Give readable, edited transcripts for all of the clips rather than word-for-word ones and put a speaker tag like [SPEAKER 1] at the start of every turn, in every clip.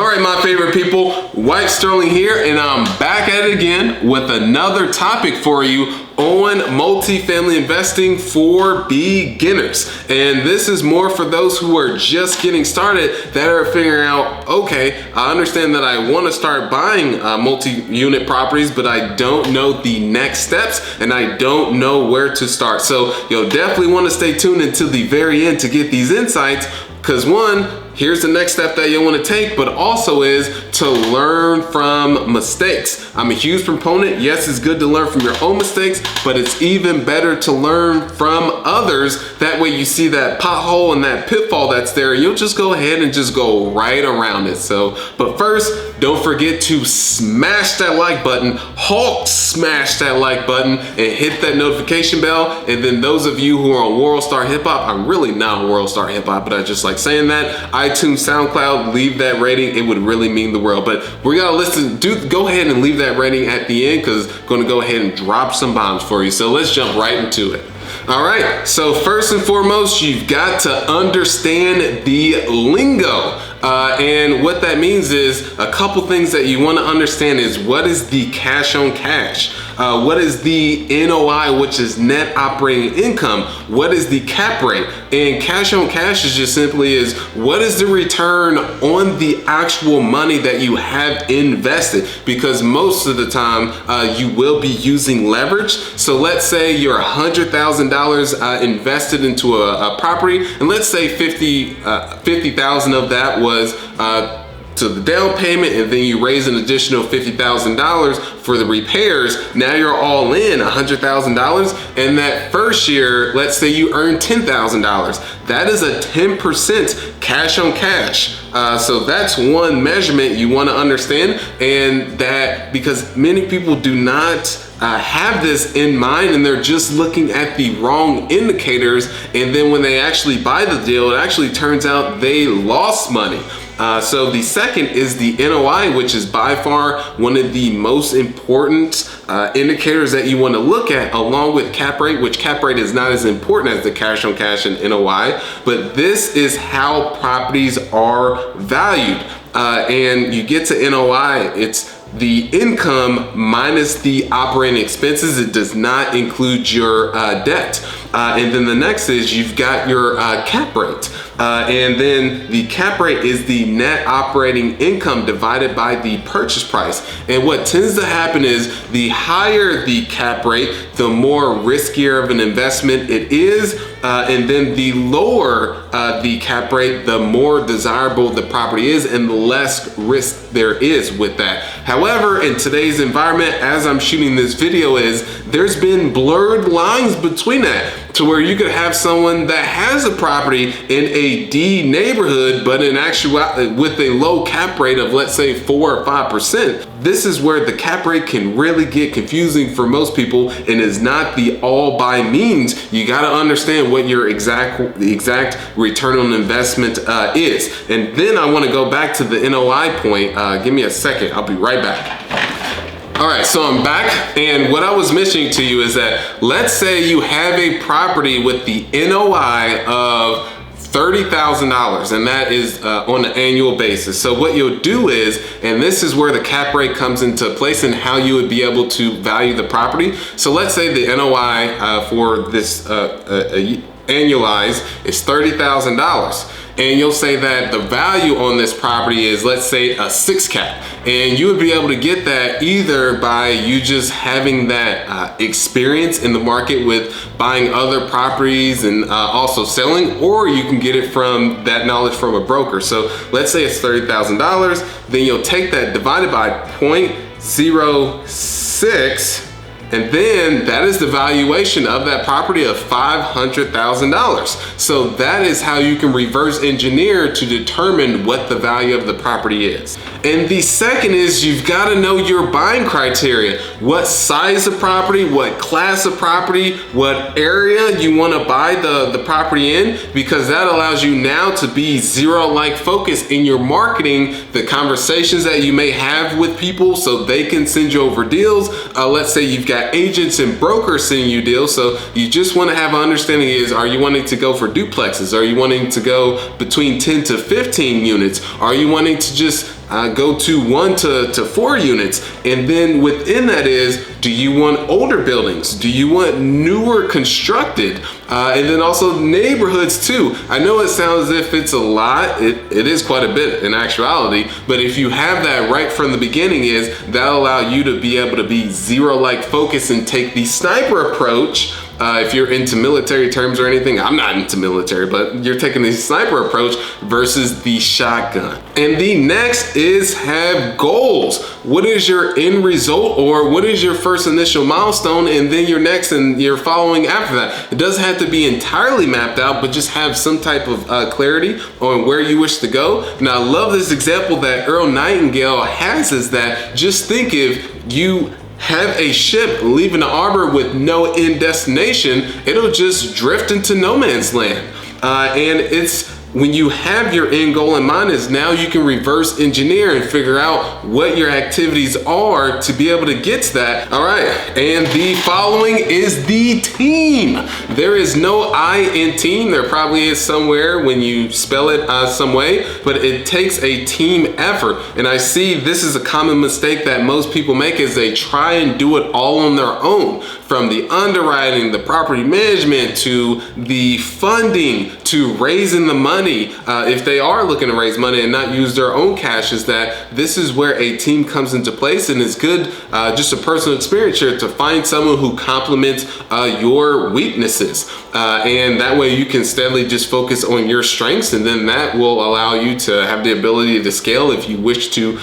[SPEAKER 1] All right, my favorite people, White Sterling here, and I'm back at it again with another topic for you on multifamily investing for beginners. And this is more for those who are just getting started that are figuring out, okay, I understand that I want to start buying multi-unit properties, but I don't know the next steps and I don't know where to start. So you'll definitely want to stay tuned until the very end to get these insights, because one, here's the next step that you'll want to take, but also is to learn from mistakes. I'm a huge proponent. Yes, it's good to learn from your own mistakes, but it's even better to learn from others. That way you see that pothole and that pitfall that's there, you'll just go ahead and just go right around it. So, but first, don't forget to smash that like button, Hulk smash that like button, and hit that notification bell. And then those of you who are on World Star Hip Hop, I'm really not on World Star Hip Hop, but I just like saying that. iTunes, SoundCloud, leave that rating. It would really mean the world. But we gotta listen. Go ahead and leave that rating at the end, because I'm gonna go ahead and drop some bombs for you. So let's jump right into it. All right, so first and foremost, you've got to understand the lingo. And what that means is a couple things that you want to understand is what is the cash on cash? What is the NOI, which is net operating income? What is the cap rate? And cash on cash is just simply is what is the return on the actual money that you have invested? Because most of the time you will be using leverage. So let's say you're $100,000 invested into a property, and let's say 50,000 of that was to the down payment, and then you raise an additional $50,000 for the repairs. Now you're all in $100,000, and that first year, let's say you earn $10,000. That is a 10% cash on cash. So that's one measurement you want to understand, and that because many people do not have this in mind, and they're just looking at the wrong indicators, and then when they actually buy the deal, it actually turns out they lost money. So the second is the NOI, which is by far one of the most important indicators that you want to look at, along with cap rate, which cap rate is not as important as the cash on cash and NOI, but this is how properties are valued. And you get to NOI, it's the income minus the operating expenses. It does not include your debt. And then the next is you've got your cap rate. And then the cap rate is the net operating income divided by the purchase price. And what tends to happen is the higher the cap rate, the more riskier of an investment it is. And then the lower the cap rate, the more desirable the property is and the less risk there is with that. However, in today's environment, as I'm shooting this video, there's been blurred lines between that, to where you could have someone that has a property in a D neighborhood, but in actuality with a low cap rate of, let's say, 4 or 5%. This is where the cap rate can really get confusing for most people, and is not the all by means. You got to understand what your the exact return on investment is. And then I want to go back to the NOI point. Give me a second. I'll be right back. All right, so I'm back, and what I was mentioning to you is that let's say you have a property with the NOI of $30,000, and that is on an annual basis. So what you'll do is, and this is where the cap rate comes into place and how you would be able to value the property. So let's say the NOI for this annualized is $30,000. And you'll say that the value on this property is, let's say, a 6 cap. And you would be able to get that either by you just having that experience in the market with buying other properties and also selling, or you can get it from that knowledge from a broker. So let's say it's $30,000, then you'll take that divided by 0.06, and then that is the valuation of that property of $500,000. So that is how you can reverse engineer to determine what the value of the property is. And the second is you've got to know your buying criteria. What size of property, what class of property, what area you want to buy the property in, because that allows you now to be zero-like focused in your marketing, the conversations that you may have with people so they can send you over deals. Let's say you've got agents and brokers sending you deals, so you just want to have an understanding is, are you wanting to go for duplexes? Are you wanting to go between 10 to 15 units? Are you wanting to just go to 1 to 4 units. And then within that is, do you want older buildings? Do you want newer constructed? And then also neighborhoods too. I know it sounds as if it's a lot. It is quite a bit in actuality, but if you have that right from the beginning, that'll allow you to be able to be zero-like focus and take the sniper approach. If you're into military terms or anything, I'm not into military, but you're taking the sniper approach versus the shotgun. And the next is have goals. What is your end result, or what is your first initial milestone, and then your next and your following after that? It doesn't have to be entirely mapped out, but just have some type of clarity on where you wish to go. And I love this example that Earl Nightingale has, is that just think if you have a ship leaving the harbor with no end destination, it'll just drift into no man's land. And it's when you have your end goal in mind, is now you can reverse engineer and figure out what your activities are to be able to get to that. All right, and the following is the team. There is no I in team. There probably is somewhere when you spell it some way, but it takes a team effort. And I see this is a common mistake that most people make, is they try and do it all on their own. From the underwriting, the property management, to the funding, to raising the money. If they are looking to raise money and not use their own cash, is that this is where a team comes into place. And it's good, just a personal experience here, to find someone who complements your weaknesses. And that way you can steadily just focus on your strengths, and then that will allow you to have the ability to scale if you wish to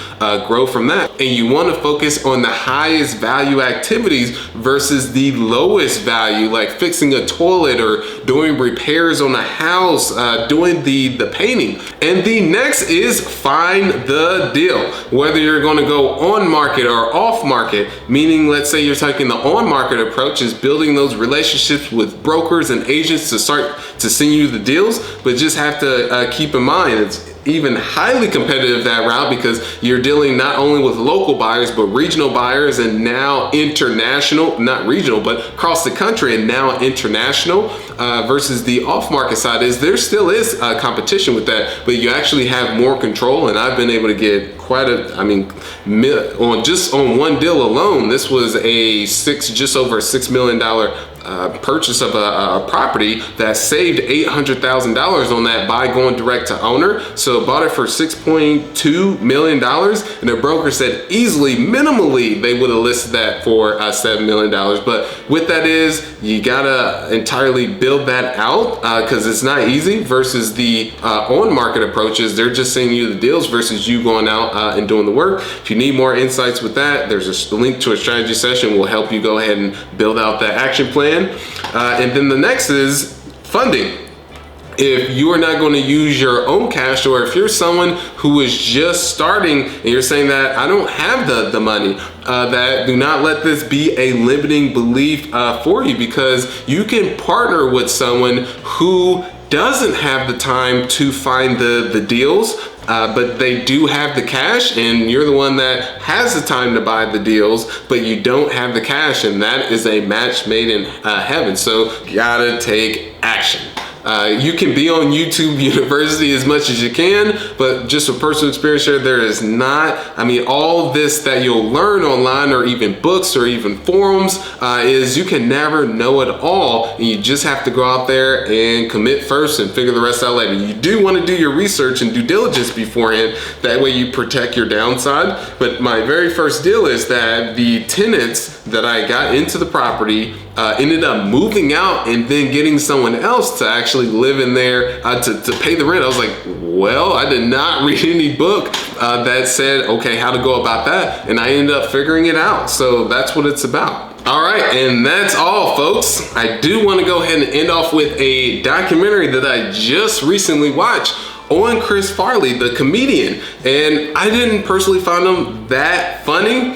[SPEAKER 1] grow from that. And you want to focus on the highest value activities versus the lowest value, like fixing a toilet or doing repairs on a house, doing the painting. And the next is find the deal. Whether you're going to go on market or off market, meaning let's say you're taking the on market approach, is building those relationships with brokers and agents to start to send you the deals, but just have to keep in mind it's even highly competitive that route, because you're dealing not only with local buyers but regional buyers, and now international, not regional but across the country, and now international. Versus the off-market side, is there still is competition with that, but you actually have more control. And I've been able to get quite a, I mean, on one deal alone, this was just over $6 million purchase of a property that saved $800,000 on that by going direct to owner. So bought it for $6.2 million, and the broker said easily, minimally, they would have listed that for $7 million. But with that is, you gotta entirely build that out, because it's not easy. Versus the on market approaches, they're just sending you the deals versus you going out and doing the work. If you need more insights with that, there's a link to a strategy session. We'll help you go ahead and build out that action plan. And then the next is funding. If you are not going to use your own cash, or if you're someone who is just starting and you're saying that I don't have the money, that do not let this be a limiting belief for you, because you can partner with someone who doesn't have the time to find the deals, but they do have the cash, and you're the one that has the time to buy the deals, but you don't have the cash, and that is a match made in heaven. So you gotta take action. You can be on YouTube University as much as you can, but just a personal experience here, there is not, I mean, all this that you'll learn online, or even books or even forums, is you can never know it all, and you just have to go out there and commit first and figure the rest out later. You do want to do your research and due diligence beforehand, that way you protect your downside. But my very first deal is that the tenants that I got into the property ended up moving out, and then getting someone else to actually live in there to pay the rent. I was like, well, I did not read any book that said, okay, how to go about that. And I ended up figuring it out. So that's what it's about. All right, and that's all, folks. I do want to go ahead and end off with a documentary that I just recently watched on Chris Farley, the comedian. And I didn't personally find him that funny.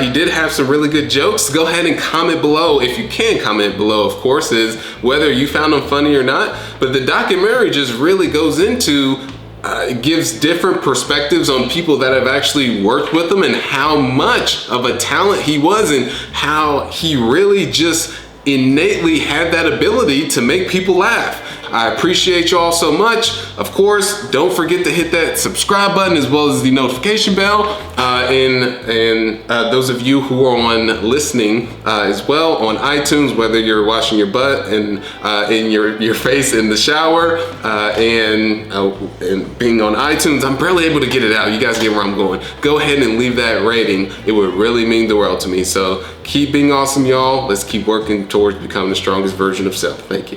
[SPEAKER 1] He did have some really good jokes. Go ahead and comment below, if you can comment below, of course, is whether you found him funny or not. But the documentary just really goes into, gives different perspectives on people that have actually worked with him, and how much of a talent he was, and how he really just innately had that ability to make people laugh. I appreciate you all so much. Of course, don't forget to hit that subscribe button as well as the notification bell. And those of you who are on listening as well on iTunes, whether you're washing your butt and in your face in the shower and being on iTunes, I'm barely able to get it out. You guys get where I'm going. Go ahead and leave that rating. It would really mean the world to me. So keep being awesome, y'all. Let's keep working towards becoming the strongest version of self. Thank you.